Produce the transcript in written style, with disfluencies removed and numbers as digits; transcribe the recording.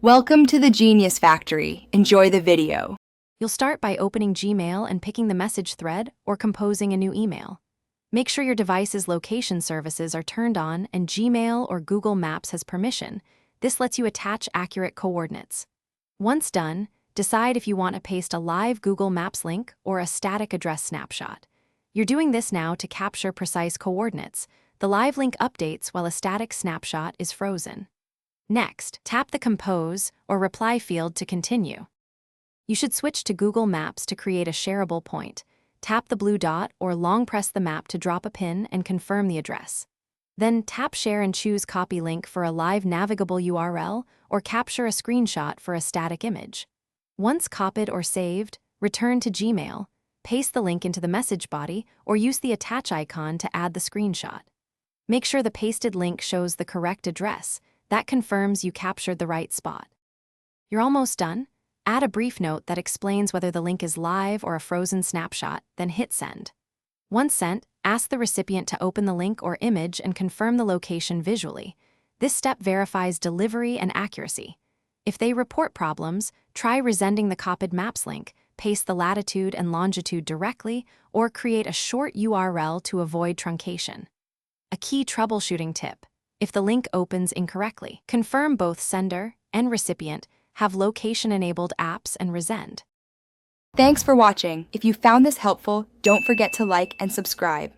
Welcome to the Genius Factory. Enjoy the video. You'll start by opening Gmail and picking the message thread or composing a new email. Make sure your device's location services are turned on and Gmail or Google Maps has permission. This lets you attach accurate coordinates. Once done, decide if you want to paste a live Google Maps link or a static address snapshot. You're doing this now to capture precise coordinates. The live link updates while a static snapshot is frozen. Next, tap the Compose or Reply field to continue. You should switch to Google Maps to create a shareable point. Tap the blue dot or long press the map to drop a pin and confirm the address. Then tap Share and choose Copy Link for a live navigable URL or capture a screenshot for a static image. Once copied or saved, return to Gmail, paste the link into the message body or use the attach icon to add the screenshot. Make sure the pasted link shows the correct address. That confirms you captured the right spot. You're almost done. Add a brief note that explains whether the link is live or a frozen snapshot, then hit send. Once sent, ask the recipient to open the link or image and confirm the location visually. This step verifies delivery and accuracy. If they report problems, try resending the copied Maps link, paste the latitude and longitude directly, or create a short URL to avoid truncation. A key troubleshooting tip: if the link opens incorrectly, confirm both sender and recipient have location-enabled apps and resend. Thanks for watching. If you found this helpful, don't forget to like and subscribe.